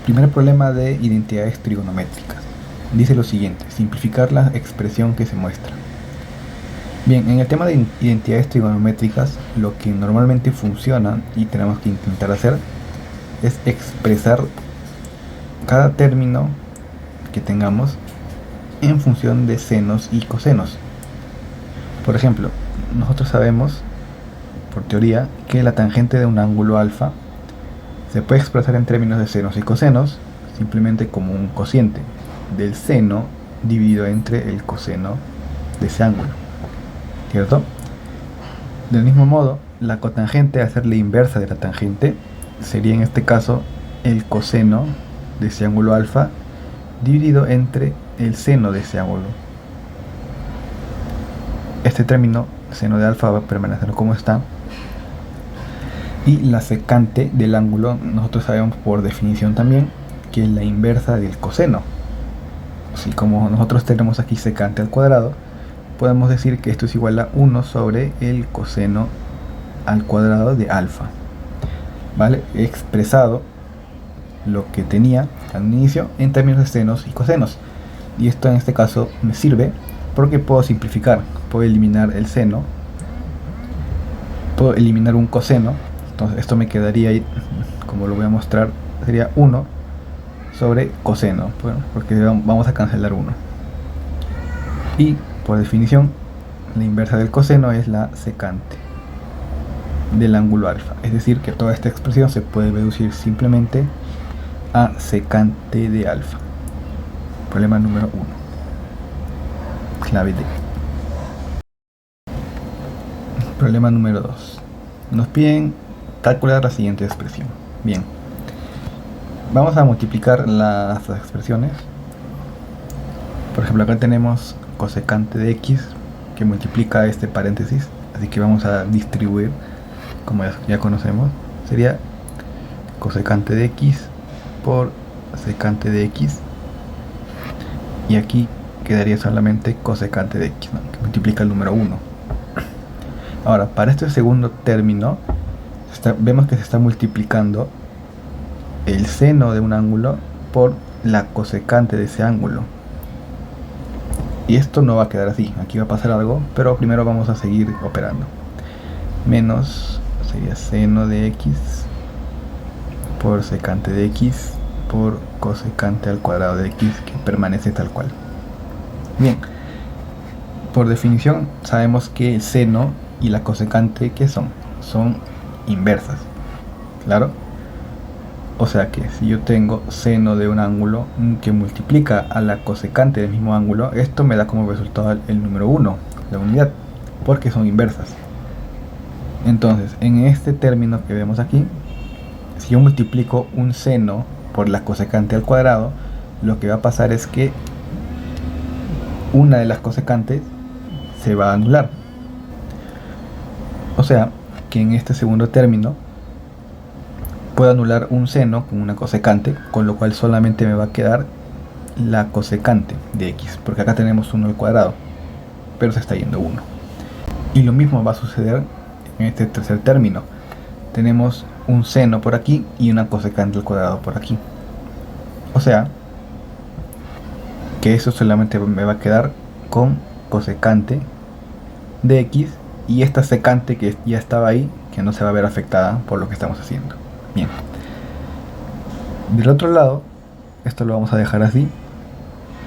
Primer problema de identidades trigonométricas. Dice lo siguiente: simplificar la expresión que se muestra. Bien, en el tema de identidades trigonométricas, lo que normalmente funciona y tenemos que intentar hacer es expresar cada término que tengamos en función de senos y cosenos. Por ejemplo, nosotros sabemos, por teoría, que la tangente de un ángulo alfa se puede expresar en términos de senos y cosenos simplemente como un cociente del seno dividido entre el coseno de ese ángulo, ¿cierto? Del mismo modo, la cotangente, al ser la inversa de la tangente, sería en este caso el coseno de ese ángulo alfa dividido entre el seno de ese ángulo. Este término, seno de alfa, va a permanecer como está. Y la secante del ángulo, nosotros sabemos por definición también que es la inversa del coseno. Así como nosotros tenemos aquí secante al cuadrado, podemos decir que esto es igual a 1 sobre el coseno al cuadrado de alfa. ¿Vale? He expresado lo que tenía al inicio en términos de senos y cosenos. Y esto en este caso me sirve porque puedo simplificar. Puedo eliminar el seno, puedo eliminar un coseno. Entonces esto me quedaría ahí, como lo voy a mostrar, sería 1 sobre coseno, bueno, porque vamos a cancelar 1. Y por definición, la inversa del coseno es la secante del ángulo alfa. Es decir, que toda esta expresión se puede reducir simplemente a secante de alfa. Problema número 1. Clave D. Problema número 2. Nos piden calcular la siguiente expresión. Bien, vamos a multiplicar las expresiones. Por ejemplo, acá tenemos cosecante de x que multiplica este paréntesis, así que vamos a distribuir como ya conocemos. Sería cosecante de x por secante de x, y aquí quedaría solamente cosecante de x, ¿no?, que multiplica el número 1. Ahora, para este segundo término vemos que se está multiplicando el seno de un ángulo por la cosecante de ese ángulo. Y esto no va a quedar así, aquí va a pasar algo, pero primero vamos a seguir operando. Menos sería seno de x por secante de x por cosecante al cuadrado de x, que permanece tal cual. Bien, por definición sabemos que el seno y la cosecante, ¿qué son? Son inversas, claro. O sea que si yo tengo seno de un ángulo que multiplica a la cosecante del mismo ángulo, esto me da como resultado el número 1, la unidad, porque son inversas. Entonces, en este término que vemos aquí, si yo multiplico un seno por la cosecante al cuadrado, lo que va a pasar es que una de las cosecantes se va a anular. O sea que en este segundo término puedo anular un seno con una cosecante, con lo cual solamente me va a quedar la cosecante de x, porque acá tenemos 1 al cuadrado, pero se está yendo 1. Y lo mismo va a suceder en este tercer término. Tenemos un seno por aquí y una cosecante al cuadrado por aquí. O sea que eso solamente me va a quedar con cosecante de x y esta secante que ya estaba ahí, que no se va a ver afectada por lo que estamos haciendo. Bien, del otro lado, esto lo vamos a dejar así.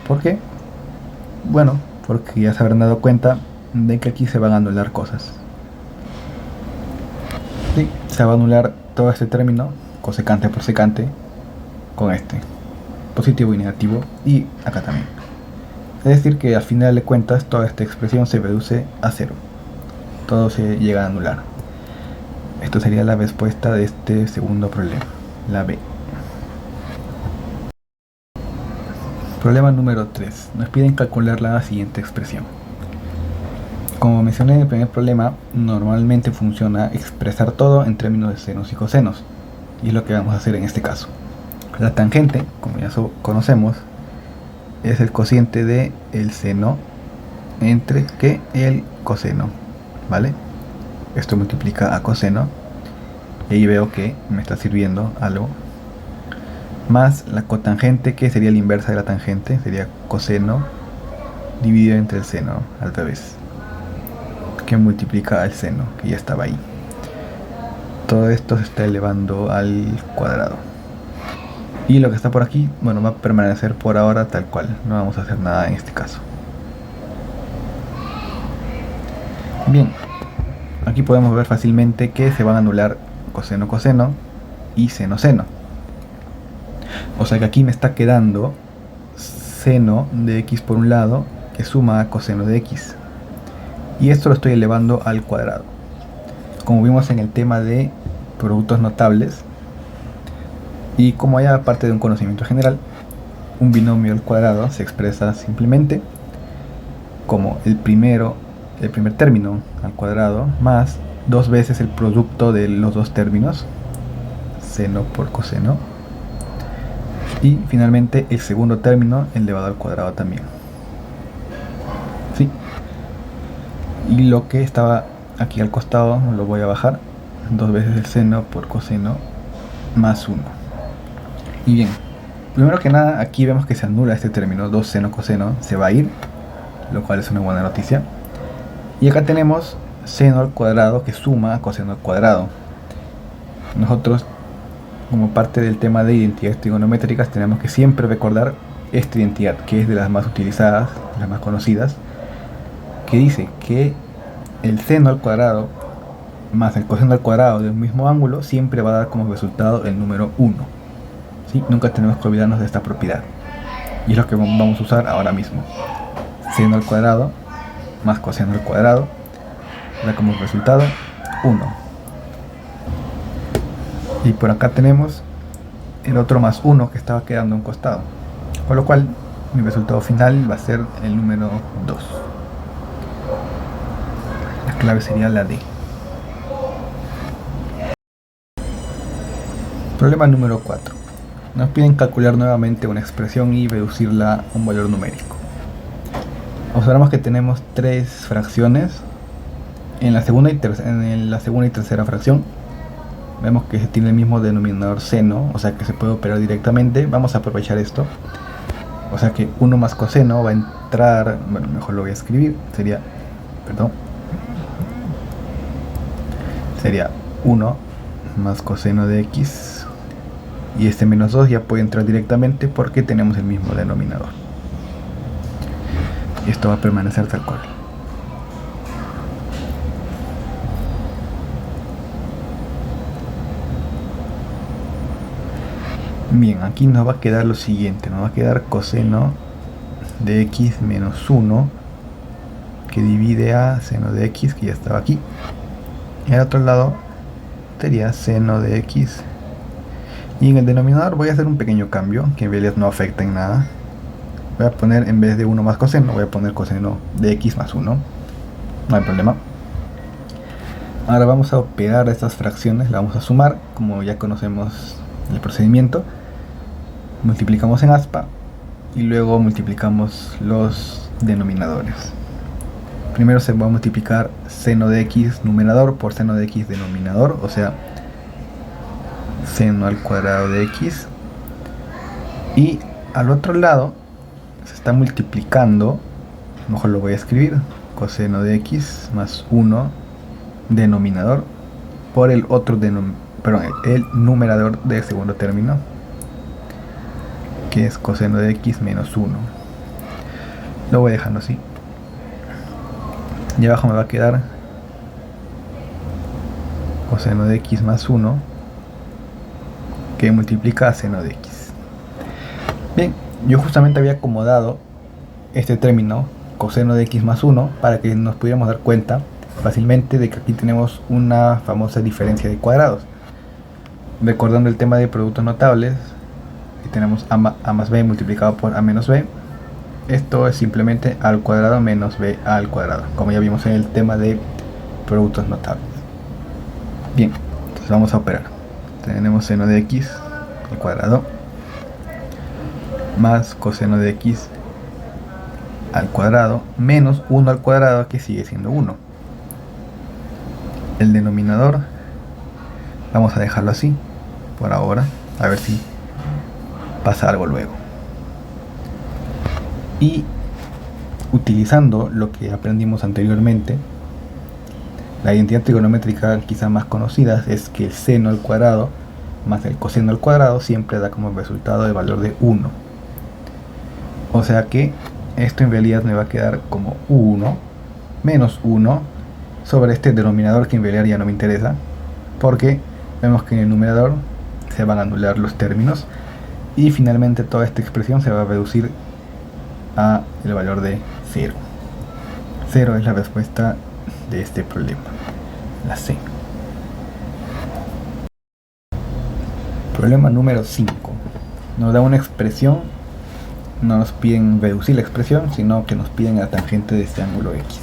¿Por qué? Bueno, porque ya se habrán dado cuenta de que aquí se van a anular cosas. Sí, se va a anular todo este término, cosecante por secante, con este, positivo y negativo, y acá también. Es decir que al final de cuentas toda esta expresión se reduce a 0. Todo se llega a anular. Esto sería la respuesta de este segundo problema, la B. Problema número 3. Nos piden calcular la siguiente expresión. Como mencioné en el primer problema, normalmente funciona expresar todo en términos de senos y cosenos. Y es lo que vamos a hacer en este caso. La tangente, como ya conocemos, es el cociente de el seno entre el coseno, ¿vale? Esto multiplica a coseno y ahí veo que me está sirviendo algo. más la cotangente, que sería la inversa de la tangente, sería coseno dividido entre el seno, al revés, que multiplica al seno, que ya estaba ahí. Todo esto se está elevando al cuadrado. Y lo que está por aquí, bueno, va a permanecer por ahora tal cual. No vamos a hacer nada en este caso. Bien, aquí podemos ver fácilmente que se van a anular coseno, coseno y seno, seno. O sea que aquí me está quedando seno de x por un lado, que suma a coseno de x. Y esto lo estoy elevando al cuadrado. Como vimos en el tema de productos notables, y como hay parte de un conocimiento general, un binomio al cuadrado se expresa simplemente como el primer término al cuadrado más 2 veces el producto de los dos términos, seno por coseno, y finalmente el segundo término elevado al cuadrado también. ¿Sí? Y lo que estaba aquí al costado lo voy a bajar, 2 veces el seno por coseno más 1. Y bien, primero que nada aquí vemos que se anula este término, 2 seno coseno, se va a ir, lo cual es una buena noticia. Y acá tenemos seno al cuadrado que suma a coseno al cuadrado. Nosotros, como parte del tema de identidades trigonométricas, tenemos que siempre recordar esta identidad, que es de las más utilizadas, las más conocidas, que dice que el seno al cuadrado más el coseno al cuadrado de un mismo ángulo siempre va a dar como resultado el número 1. ¿Sí? Nunca tenemos que olvidarnos de esta propiedad. Y es lo que vamos a usar ahora mismo. Seno al cuadrado más coseno al cuadrado da como resultado 1. Y por acá tenemos el otro más 1 que estaba quedando a un costado. Con lo cual mi resultado final va a ser el número 2. La clave sería la D. Problema número 4. Nos piden calcular nuevamente una expresión y reducirla a un valor numérico. Observamos que tenemos 3 fracciones. En la segunda y tercera fracción vemos que se tiene el mismo denominador seno, o sea que se puede operar directamente. Vamos a aprovechar esto. O sea que 1 más coseno va a entrar, bueno, mejor lo voy a escribir, sería 1 más coseno de x, y este menos 2 ya puede entrar directamente porque tenemos el mismo denominador. Y esto va a permanecer tal cual. Bien, aquí nos va a quedar lo siguiente, nos va a quedar coseno de x menos 1 que divide a seno de x, que ya estaba aquí, y al otro lado sería seno de x, y en el denominador voy a hacer un pequeño cambio que en realidad no afecta en nada. Voy a poner, en vez de 1 más coseno, voy a poner coseno de x más 1, no hay problema. Ahora vamos a operar estas fracciones, la vamos a sumar, como ya conocemos el procedimiento. Multiplicamos en aspa y luego multiplicamos los denominadores. Primero se va a multiplicar seno de x numerador por seno de x denominador, o sea, seno al cuadrado de x. Y al otro lado se está multiplicando, mejor lo voy a escribir, coseno de x más 1 denominador por el otro el numerador del segundo término, que es coseno de x menos 1. Lo voy dejando así. Y abajo me va a quedar coseno de x más 1 que multiplica a seno de x. Bien, yo justamente había acomodado este término coseno de x más 1 para que nos pudiéramos dar cuenta fácilmente de que aquí tenemos una famosa diferencia de cuadrados. Recordando el tema de productos notables, que tenemos a más b multiplicado por a menos b, esto es simplemente a al cuadrado menos b al cuadrado, como ya vimos en el tema de productos notables. Bien, entonces vamos a operar. Tenemos seno de x al cuadrado más coseno de x al cuadrado menos 1 al cuadrado, que sigue siendo 1. El denominador vamos a dejarlo así por ahora, a ver si pasa algo luego. Y utilizando lo que aprendimos anteriormente, la identidad trigonométrica quizá más conocida es que el seno al cuadrado más el coseno al cuadrado siempre da como resultado el valor de 1. O sea que esto en realidad me va a quedar como 1 menos 1 sobre este denominador que en realidad ya no me interesa, porque vemos que en el numerador se van a anular los términos y finalmente toda esta expresión se va a reducir a el valor de 0. 0 es la respuesta de este problema, la C. Problema número 5. Nos da una expresión, no nos piden reducir la expresión, sino que nos piden la tangente de este ángulo X.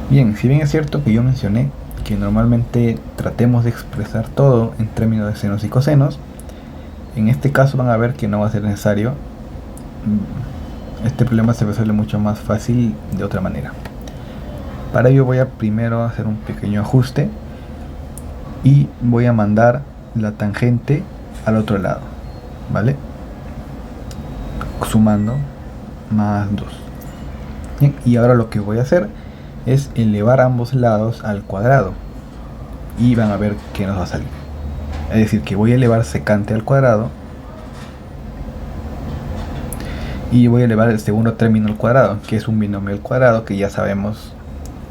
Bien, si bien es cierto que yo mencioné que normalmente tratemos de expresar todo en términos de senos y cosenos, en este caso van a ver que no va a ser necesario. Este problema se resuelve mucho más fácil de otra manera. Para ello voy a primero hacer un pequeño ajuste y voy a mandar la tangente al otro lado, ¿vale? Sumando más 2. Bien, y ahora lo que voy a hacer es elevar ambos lados al cuadrado y van a ver qué nos va a salir. Es decir, que voy a elevar secante al cuadrado y voy a elevar el segundo término al cuadrado, que es un binomio al cuadrado que ya sabemos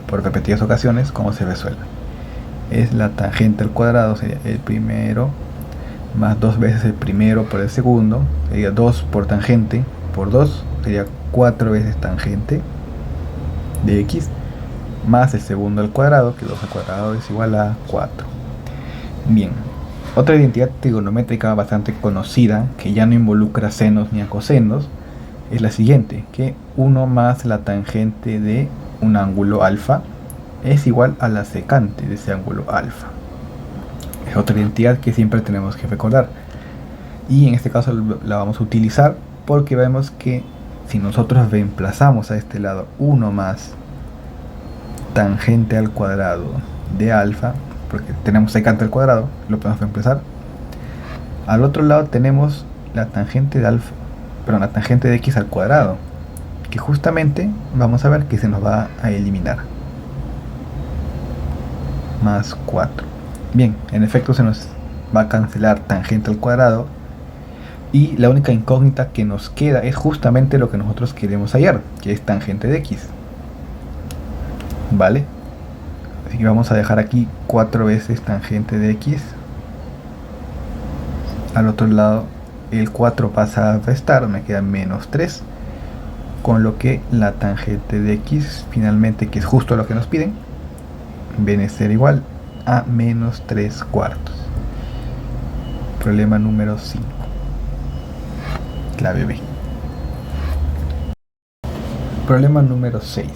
por repetidas ocasiones cómo se resuelve. Es la tangente al cuadrado, sería el primero más 2 veces el primero por el segundo, sería 2 por tangente por 2, sería 4 veces tangente de x, más el segundo al cuadrado, que 2 al cuadrado es igual a 4. Bien, otra identidad trigonométrica bastante conocida, que ya no involucra senos ni a cosenos, es la siguiente, que 1 más la tangente de un ángulo alfa es igual a la secante de ese ángulo alfa. Es otra identidad que siempre tenemos que recordar, y en este caso la vamos a utilizar porque vemos que si nosotros reemplazamos a este lado 1 más tangente al cuadrado de alfa, porque tenemos secante al cuadrado, lo podemos reemplazar, al otro lado tenemos la tangente de alfa, la tangente de x al cuadrado, que justamente vamos a ver que se nos va a eliminar, más 4. Bien, en efecto se nos va a cancelar tangente al cuadrado y la única incógnita que nos queda es justamente lo que nosotros queremos hallar, que es tangente de x, ¿vale? Así que vamos a dejar aquí 4 veces tangente de x. Al otro lado el 4 pasa a restar, me queda menos 3, con lo que la tangente de x finalmente, que es justo lo que nos piden, viene a ser igual a menos 3 cuartos. Problema número 5, clave B. Problema número 6.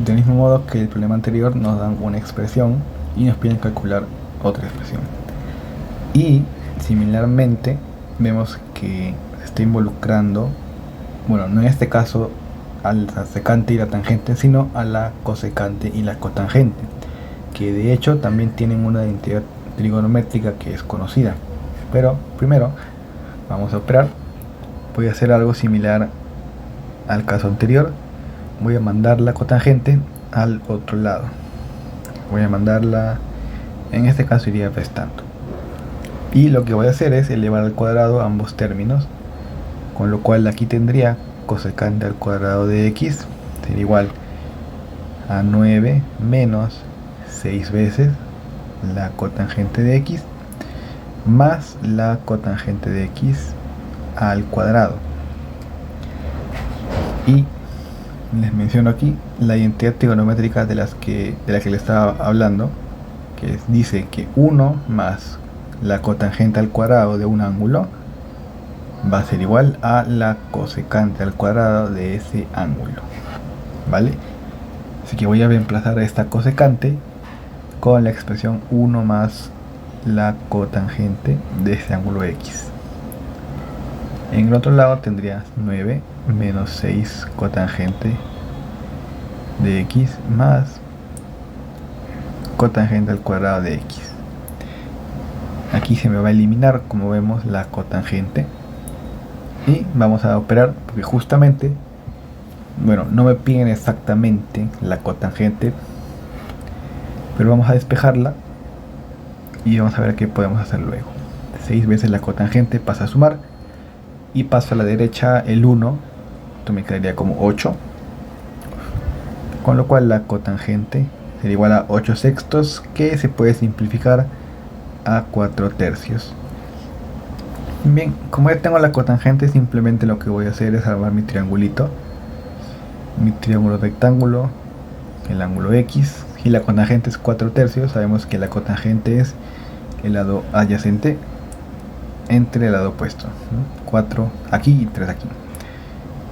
Del mismo modo que el problema anterior, nos dan una expresión y nos piden calcular otra expresión. Y similarmente vemos que se está involucrando, bueno, no en este caso a la secante y la tangente, sino a la cosecante y la cotangente, que de hecho también tienen una identidad trigonométrica que es conocida. Pero primero vamos a operar. Voy a hacer algo similar al caso anterior. Voy a mandar la cotangente al otro lado. Voy a mandarla, en este caso iría restando. Y lo que voy a hacer es elevar al cuadrado ambos términos, con lo cual aquí tendría cosecante al cuadrado de x, sería igual a 9 menos 6 veces la cotangente de x más la cotangente de x al cuadrado. Y les menciono aquí la identidad trigonométrica de la que les estaba hablando, que dice que 1 más la cotangente al cuadrado de un ángulo va a ser igual a la cosecante al cuadrado de ese ángulo, ¿vale? Así que voy a reemplazar a esta cosecante con la expresión 1 más la cotangente de ese ángulo x. En el otro lado tendría 9 menos 6 cotangente de x más cotangente al cuadrado de x. aquí se me va a eliminar, como vemos, la cotangente. Y vamos a operar, porque justamente, bueno, no me piden exactamente la cotangente, pero vamos a despejarla y vamos a ver qué podemos hacer luego. 6 veces la cotangente pasa a sumar y paso a la derecha el 1, esto me quedaría como 8, con lo cual la cotangente sería igual a 8 sextos, que se puede simplificar a 4 tercios. Bien, como ya tengo la cotangente, simplemente lo que voy a hacer es armar mi triangulito, mi triángulo rectángulo, el ángulo X. Si la cotangente es 4 tercios, sabemos que la cotangente es el lado adyacente entre el lado opuesto, 4 aquí y 3 aquí.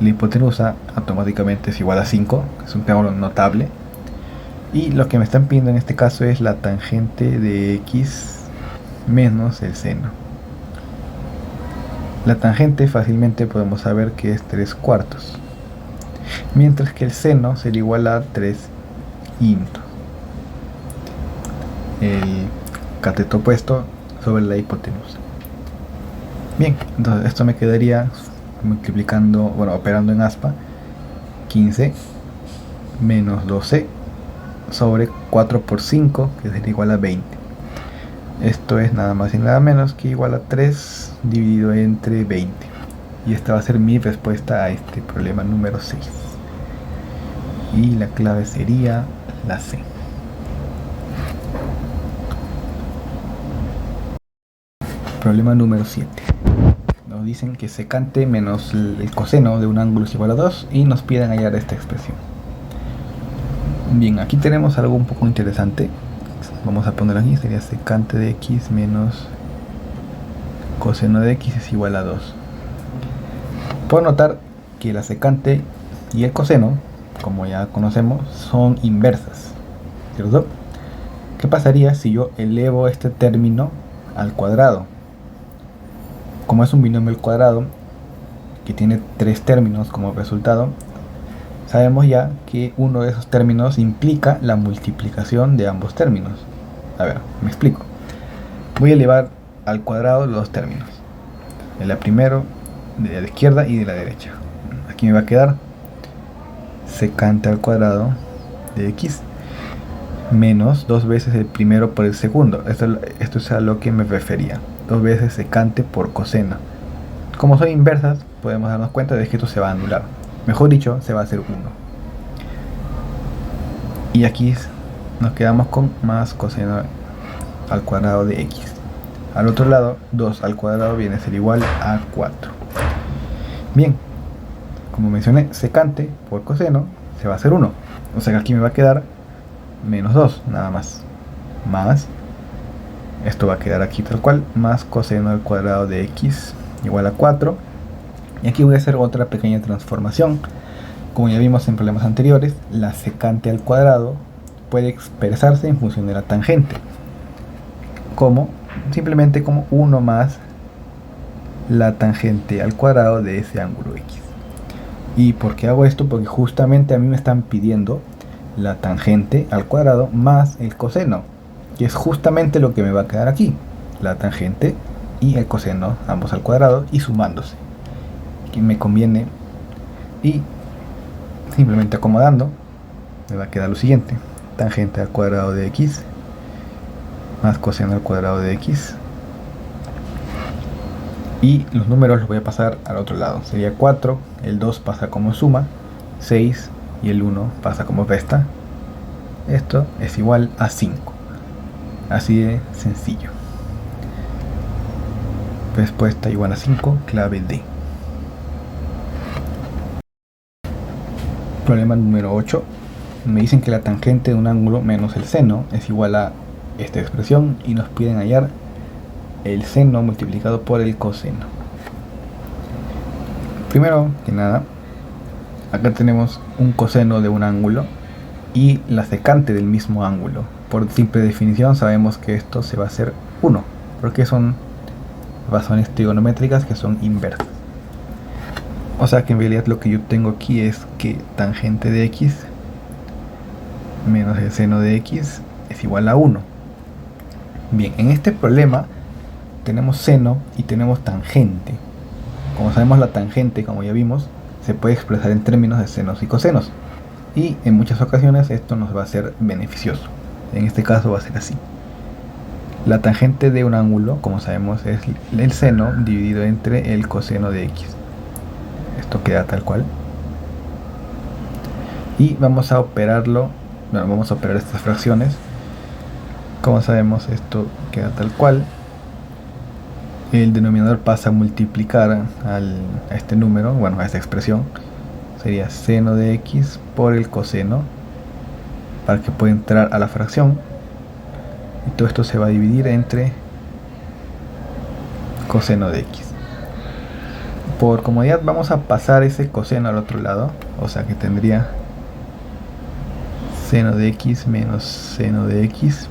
La hipotenusa automáticamente es igual a 5, es un triángulo notable. Y lo que me están pidiendo en este caso es la tangente de X menos el seno. La tangente fácilmente podemos saber que es 3 cuartos, mientras que el seno sería igual a 3 quintos. El cateto opuesto sobre la hipotenusa. Bien, entonces esto me quedaría multiplicando, bueno, operando en aspa, 15 menos 12 sobre 4 por 5, que sería igual a 20. Esto es nada más y nada menos que igual a 3 dividido entre 20. Y esta va a ser mi respuesta a este problema número 6. Y la clave sería la C. Problema número 7. Nos dicen que secante menos el coseno de un ángulo es igual a 2 y nos piden hallar esta expresión. Bien, aquí tenemos algo un poco interesante. Vamos a poner aquí, sería secante de X menos coseno de X es igual a 2. Puedo notar que la secante y el coseno, como ya conocemos, son inversas, ¿cierto? ¿Qué pasaría si yo elevo este término al cuadrado? Como es un binomio al cuadrado que tiene 3 términos como resultado, sabemos ya que uno de esos términos implica la multiplicación de ambos términos. A ver, me explico. Voy a elevar al cuadrado los dos términos, el primero de la izquierda y de la derecha. Aquí me va a quedar secante al cuadrado de X menos 2 veces el primero por el segundo. Esto es a lo que me refería. 2 veces secante por coseno. Como son inversas, podemos darnos cuenta de que esto se va a anular. Mejor dicho, se va a hacer 1. Y aquí nos quedamos con más coseno al cuadrado de X. Al otro lado, 2 al cuadrado viene a ser igual a 4. Bien, como mencioné, secante por coseno se va a hacer 1. O sea que aquí me va a quedar menos 2, nada más. Más, esto va a quedar aquí tal cual, más coseno al cuadrado de X igual a 4. Y aquí voy a hacer otra pequeña transformación. Como ya vimos en problemas anteriores, la secante al cuadrado puede expresarse en función de la tangente, como simplemente como 1 más la tangente al cuadrado de ese ángulo X. ¿Y por qué hago esto? Porque justamente a mí me están pidiendo la tangente al cuadrado más el coseno, que es justamente lo que me va a quedar aquí, la tangente y el coseno ambos al cuadrado y sumándose. Aquí me conviene, y simplemente acomodando me va a quedar lo siguiente: tangente al cuadrado de X más coseno al cuadrado de X, y los números los voy a pasar al otro lado. Sería 4, el 2 pasa como suma, 6 y el 1 pasa como resta. Esto es igual a 5. Así de sencillo. Respuesta igual a 5, clave D. Problema número 8. Me dicen que la tangente de un ángulo menos el seno es igual a esta expresión y nos piden hallar el seno multiplicado por el coseno. Primero que nada, acá tenemos un coseno de un ángulo y la secante del mismo ángulo. Por simple definición sabemos que esto se va a hacer 1, porque son razones trigonométricas que son inversas. O sea que en realidad lo que yo tengo aquí es que tangente de X menos el seno de X es igual a 1. Bien, en este problema tenemos seno y tenemos tangente. Como sabemos, la tangente, como ya vimos, se puede expresar en términos de senos y cosenos. Y en muchas ocasiones esto nos va a ser beneficioso. En este caso va a ser así. La tangente de un ángulo, como sabemos, es el seno dividido entre el coseno de x. Esto queda tal cual. Y vamos a operarlo, bueno, vamos a operar estas fracciones. Como sabemos, esto queda tal cual. El denominador pasa a multiplicar a este número, bueno, a esta expresión. Sería seno de x por el coseno, para que pueda entrar a la fracción. Y todo esto se va a dividir entre coseno de x. Por comodidad vamos a pasar ese coseno al otro lado, o sea que tendría seno de x menos seno de x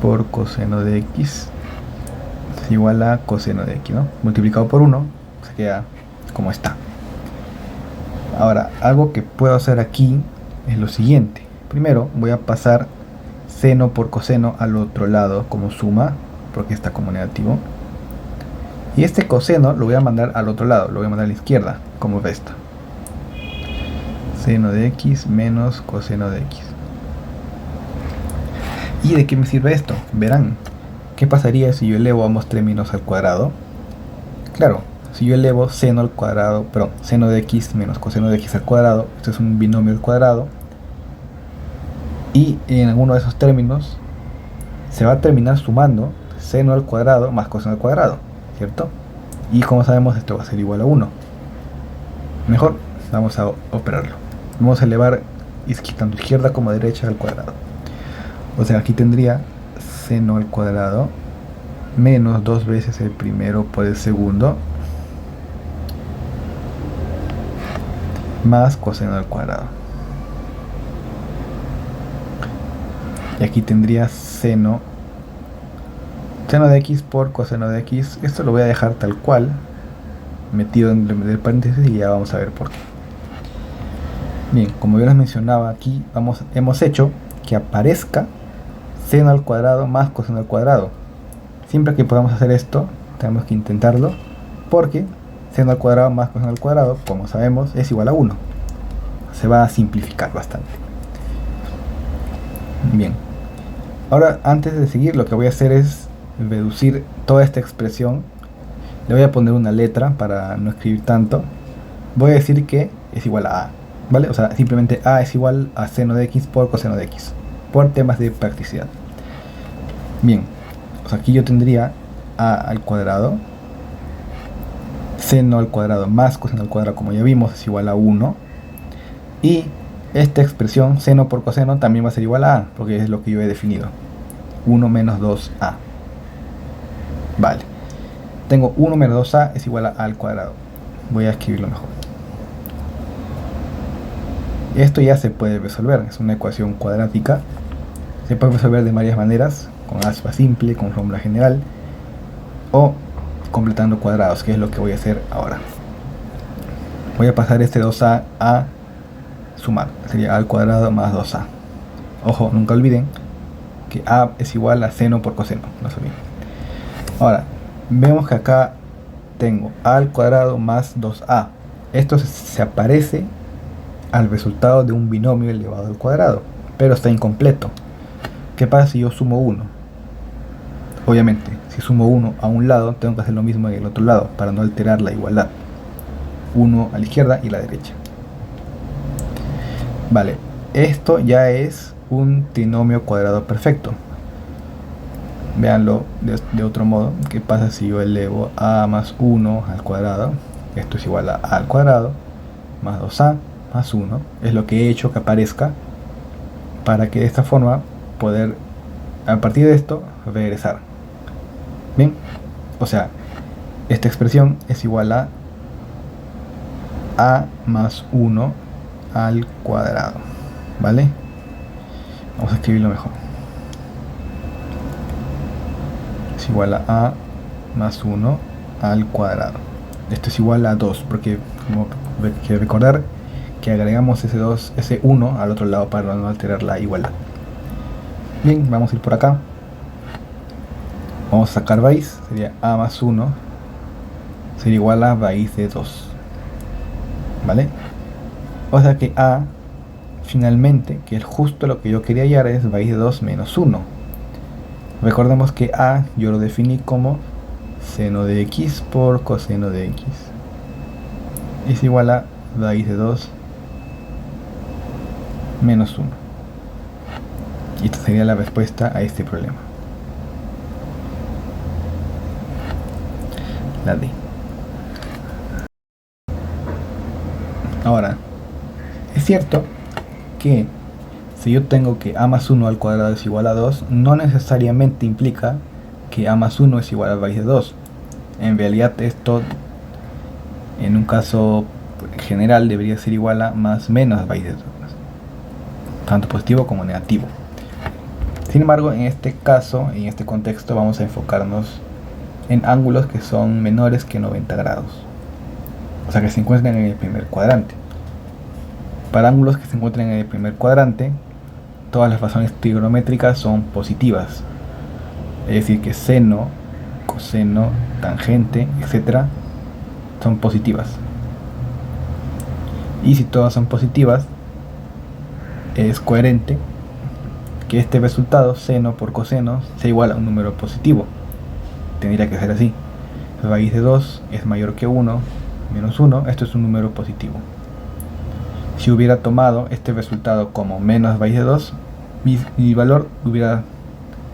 por coseno de x es igual a coseno de x, ¿no? Multiplicado por 1 se queda como está. Ahora, algo que puedo hacer aquí es lo siguiente. Primero voy a pasar seno por coseno al otro lado como suma, porque está como negativo. Y este coseno lo voy a mandar al otro lado, lo voy a mandar a la izquierda, como resta. Seno de x menos coseno de x. ¿Y de qué me sirve esto? Verán, ¿qué pasaría si yo elevo ambos términos al cuadrado? Claro, si yo elevo seno al cuadrado, perdón, seno de x menos coseno de x al cuadrado, esto es un binomio al cuadrado, y en alguno de esos términos se va a terminar sumando seno al cuadrado más coseno al cuadrado, ¿cierto? Y como sabemos, esto va a ser igual a 1. Mejor, vamos a operarlo. Vamos a elevar tanto izquierda como derecha al cuadrado. O sea, aquí tendría seno al cuadrado menos 2 veces el primero por el segundo más coseno al cuadrado. Y aquí tendría seno de x por coseno de x. Esto lo voy a dejar tal cual, metido en el paréntesis, y ya vamos a ver por qué. Bien, como yo les mencionaba, aquí hemos hecho que aparezca seno al cuadrado más coseno al cuadrado. Siempre que podamos hacer esto, tenemos que intentarlo, porque seno al cuadrado más coseno al cuadrado, como sabemos, es igual a 1. Se va a simplificar bastante. Bien, ahora antes de seguir, lo que voy a hacer es reducir toda esta expresión. Le voy a poner una letra para no escribir tanto. Voy a decir que es igual a a, ¿vale? O sea, simplemente a es igual a seno de x por coseno de x, por temas de practicidad. Bien, o sea, aquí yo tendría a al cuadrado, seno al cuadrado más coseno al cuadrado, como ya vimos, es igual a 1. Y esta expresión, seno por coseno, también va a ser igual a porque es lo que yo he definido. 1 menos 2a. Vale. Tengo 1 menos 2a es igual a al cuadrado. Voy a escribirlo mejor. Esto ya se puede resolver. Es una ecuación cuadrática. Se puede resolver de varias maneras. Con álgebra simple, con fórmula general, o completando cuadrados, que es lo que voy a hacer ahora. Voy a pasar este 2a a sumar. Sería a al cuadrado más 2a. Ojo, nunca olviden que a es igual a seno por coseno. No se olviden. Ahora, vemos que acá tengo a al cuadrado más 2a. Esto se aparece al resultado de un binomio elevado al cuadrado, pero está incompleto. ¿Qué pasa si yo sumo 1? Obviamente, si sumo 1 a un lado, tengo que hacer lo mismo en el otro lado para no alterar la igualdad. 1 a la izquierda y la derecha. Vale, esto ya es un trinomio cuadrado perfecto. Véanlo de otro modo. ¿Qué pasa si yo elevo a más 1 al cuadrado? Esto es igual a al cuadrado más 2a más 1. Es lo que he hecho que aparezca para que de esta forma poder, a partir de esto, regresar. Bien, o sea, esta expresión es igual a más 1 al cuadrado, ¿vale? Vamos a escribirlo mejor. Es igual a más 1 al cuadrado. Esto es igual a 2, porque como hay que recordar que agregamos ese 1 al otro lado para no alterar la igualdad. Bien, vamos a ir por acá. Vamos a sacar raíz, sería a más 1 sería igual a raíz de 2, ¿vale? O sea que a, finalmente, que es justo lo que yo quería hallar, es raíz de 2 menos 1. Recordemos que a yo lo definí como seno de x por coseno de x. Es igual a raíz de 2 menos 1. Y esta sería la respuesta a este problema. La D. Ahora, es cierto que si yo tengo que a más 1 al cuadrado es igual a 2, no necesariamente implica que a más 1 es igual a raíz de 2. En realidad esto, en un caso general, debería ser igual a más menos raíz de 2, tanto positivo como negativo. Sin embargo, en este caso, en este contexto, vamos a enfocarnos en ángulos que son menores que 90 grados. O sea, que se encuentran en el primer cuadrante. Para ángulos que se encuentran en el primer cuadrante, todas las razones trigonométricas son positivas. Es decir, que seno, coseno, tangente, etc. son positivas. Y si todas son positivas, es coherente que este resultado, seno por coseno, sea igual a un número positivo. Tendría que ser así. Raíz de 2 es mayor que 1 menos 1, esto es un número positivo. Si hubiera tomado este resultado como menos raíz de 2, mi valor hubiera,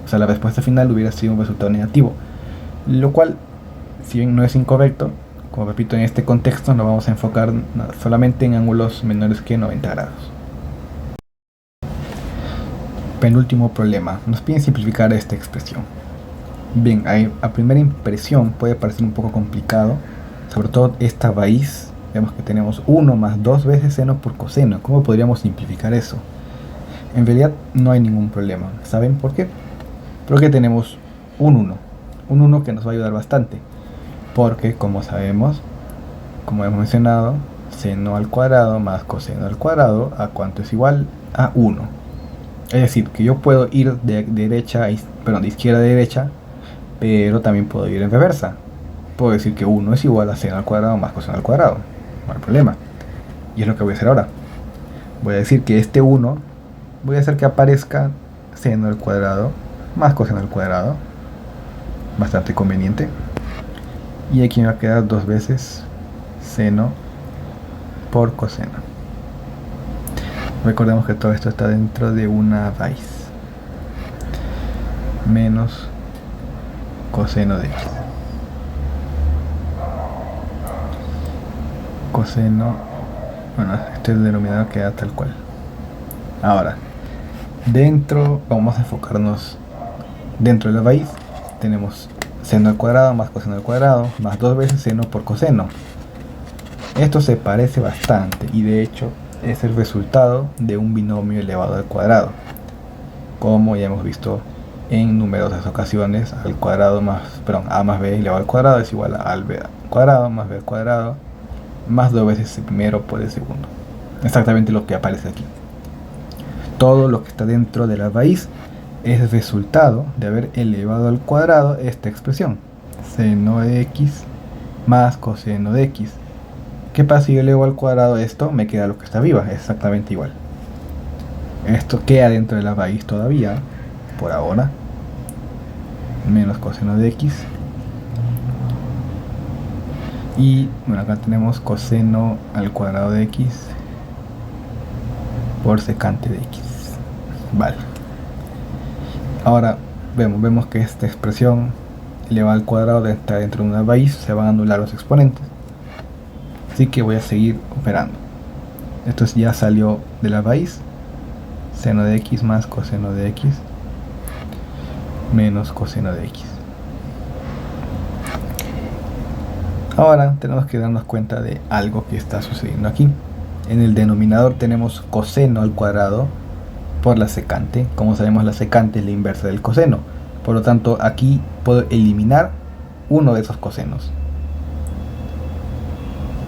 o sea, la respuesta final hubiera sido un resultado negativo. Lo cual, si bien no es incorrecto, como repito, en este contexto nos vamos a enfocar solamente en ángulos menores que 90 grados. Penúltimo problema, nos piden simplificar esta expresión. Bien, a primera impresión puede parecer un poco complicado, sobre todo esta raíz. Vemos que tenemos 1 más 2 veces seno por coseno. ¿Cómo podríamos simplificar eso? En realidad no hay ningún problema. ¿Saben por qué? Porque tenemos un 1 que nos va a ayudar bastante, porque como sabemos, como hemos mencionado, seno al cuadrado más coseno al cuadrado, ¿a cuánto es igual? A 1. Es decir, que yo puedo ir de izquierda a derecha, pero también puedo ir en reversa. Puedo decir que 1 es igual a seno al cuadrado más coseno al cuadrado. No hay problema. Y es lo que voy a hacer ahora. Voy a decir que este 1, voy a hacer que aparezca seno al cuadrado más coseno al cuadrado. Bastante conveniente. Y aquí me va a quedar 2 veces seno por coseno. Recordemos que todo esto está dentro de una raíz. Menos coseno de x. Coseno, bueno, este denominador queda tal cual. Ahora, vamos a enfocarnos dentro de la raíz. Tenemos seno al cuadrado más coseno al cuadrado más 2 veces seno por coseno. Esto se parece bastante y de hecho es el resultado de un binomio elevado al cuadrado, como ya hemos visto en numerosas ocasiones. A más b elevado al cuadrado es igual a al b al cuadrado más b al cuadrado más 2 veces el primero por el segundo. Exactamente lo que aparece aquí. Todo lo que está dentro de la raíz es el resultado de haber elevado al cuadrado esta expresión, seno de x más coseno de x. ¿Qué pasa si yo elevo al cuadrado esto? Me queda lo que está arriba, exactamente igual. Esto queda dentro de la raíz todavía, por ahora, menos coseno de x. Y bueno, acá tenemos coseno al cuadrado de x por secante de x. Vale. Ahora vemos que esta expresión elevada al cuadrado está dentro de una raíz, se van a anular los exponentes. Así que voy a seguir operando. Esto ya salió de la raíz. Seno de x más coseno de x menos coseno de x. Ahora tenemos que darnos cuenta de algo que está sucediendo aquí. En el denominador tenemos coseno al cuadrado por la secante. Como sabemos, la secante es la inversa del coseno. Por lo tanto, aquí puedo eliminar uno de esos cosenos.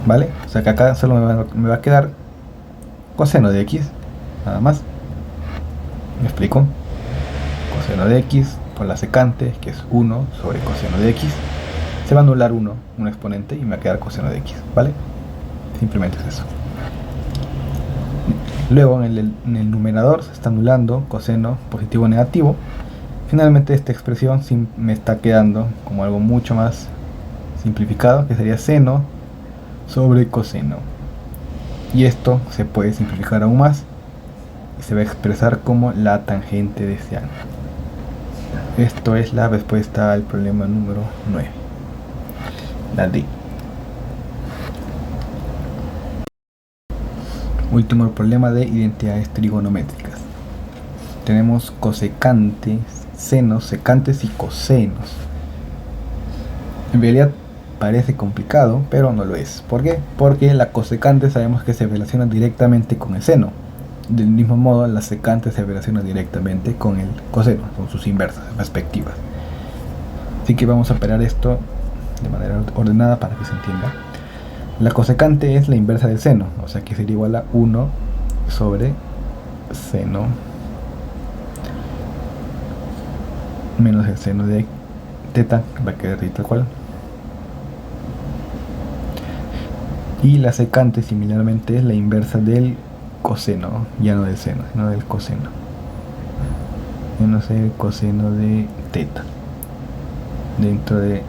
¿Vale? O sea que acá solo me va a quedar coseno de x, nada más. ¿Me explico? Coseno de x por la secante, que es 1 sobre coseno de x. Se va a anular un exponente y me va a quedar coseno de x, ¿vale? Simplemente es eso. Luego en el numerador se está anulando coseno positivo o negativo. Finalmente esta expresión me está quedando como algo mucho más simplificado, que sería seno sobre coseno. Y esto se puede simplificar aún más y se va a expresar como la tangente de ese ángulo. Esto es la respuesta al problema número 9, la D. Último problema de identidades trigonométricas. Tenemos cosecantes, senos, secantes y cosenos. En realidad parece complicado, pero no lo es. ¿Por qué? Porque la cosecante sabemos que se relaciona directamente con el seno. Del mismo modo, la secante se relaciona directamente con el coseno, con sus inversas respectivas. Así que vamos a operar esto de manera ordenada para que se entienda. La cosecante es la inversa del seno, o sea que sería igual a 1 sobre seno menos el seno de teta, va a quedar ahí tal cual. Y la secante similarmente es la inversa del coseno, ya no del seno, sino del coseno. Menos el coseno de teta. Dentro de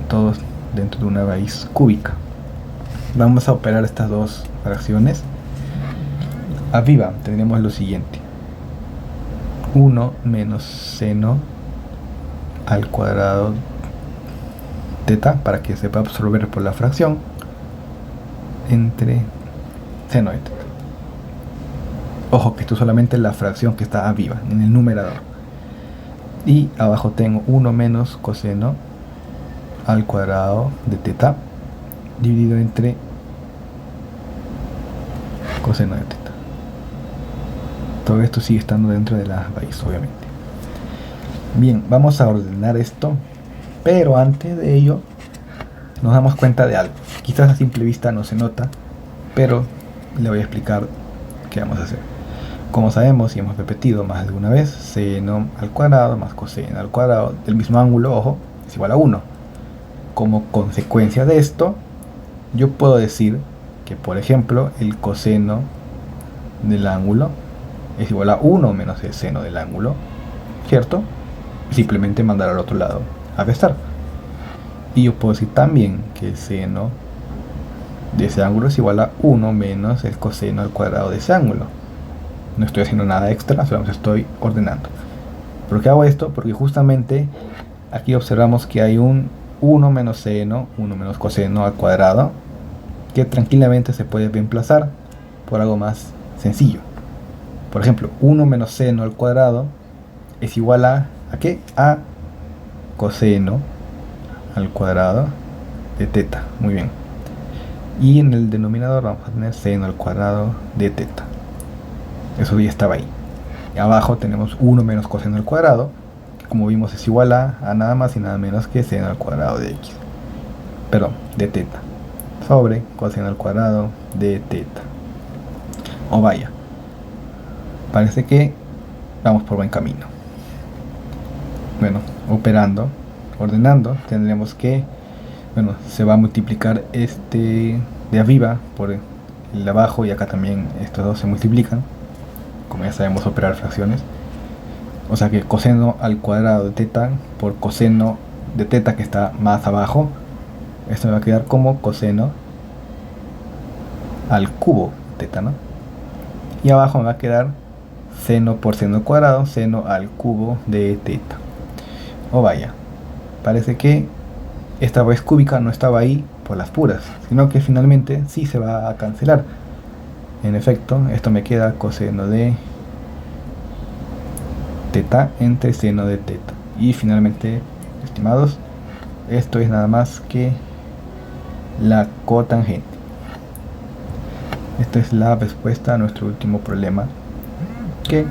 una raíz cúbica. Vamos a operar estas dos fracciones. Arriba tendremos lo siguiente: 1 menos seno al cuadrado teta, para que se pueda absorber por la fracción, entre seno de teta. Ojo que esto es solamente la fracción que está arriba, en el numerador. Y abajo tengo 1 menos coseno al cuadrado de teta dividido entre coseno de teta. Todo esto sigue estando dentro de la raíz, obviamente. Bien, vamos a ordenar esto, pero antes de ello nos damos cuenta de algo. Quizás a simple vista no se nota, pero le voy a explicar qué vamos a hacer. Como sabemos y hemos repetido más de una vez, seno al cuadrado más coseno al cuadrado del mismo ángulo, ojo, es igual a 1. Como consecuencia de esto, yo puedo decir que, por ejemplo, el coseno del ángulo es igual a 1 menos el seno del ángulo, ¿cierto? Y simplemente mandar al otro lado a restar. Y yo puedo decir también que el seno de ese ángulo es igual a 1 menos el coseno al cuadrado de ese ángulo. No estoy haciendo nada extra, solamente estoy ordenando. ¿Por qué hago esto? Porque justamente aquí observamos que hay un 1 menos seno, 1 menos coseno al cuadrado, que tranquilamente se puede reemplazar por algo más sencillo. Por ejemplo, 1 menos seno al cuadrado es igual ¿a qué? A coseno al cuadrado de teta. Muy bien. Y en el denominador vamos a tener seno al cuadrado de teta. Eso ya estaba ahí. Y abajo tenemos 1 menos coseno al cuadrado, que como vimos es igual a nada más y nada menos que seno al cuadrado de x. Perdón, de teta. Sobre coseno al cuadrado de teta. O vaya, parece que vamos por buen camino. Bueno, ordenando, tendremos que, se va a multiplicar este de arriba por el de abajo, y acá también estos dos se multiplican, como ya sabemos operar fracciones. O sea que coseno al cuadrado de teta por coseno de teta, que está más abajo, esto me va a quedar como coseno al cubo teta, ¿no? Y abajo me va a quedar seno por seno al cuadrado, seno al cubo de teta. O vaya, parece que esta raíz cúbica no estaba ahí por las puras, sino que finalmente sí se va a cancelar. En efecto, esto me queda coseno de teta entre seno de teta. Y finalmente, estimados, esto es nada más que la cotangente. Esta es la respuesta a nuestro último problema, que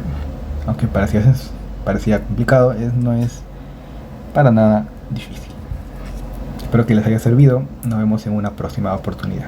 aunque parecía complicado, no es para nada difícil. Espero que les haya servido. Nos vemos en una próxima oportunidad.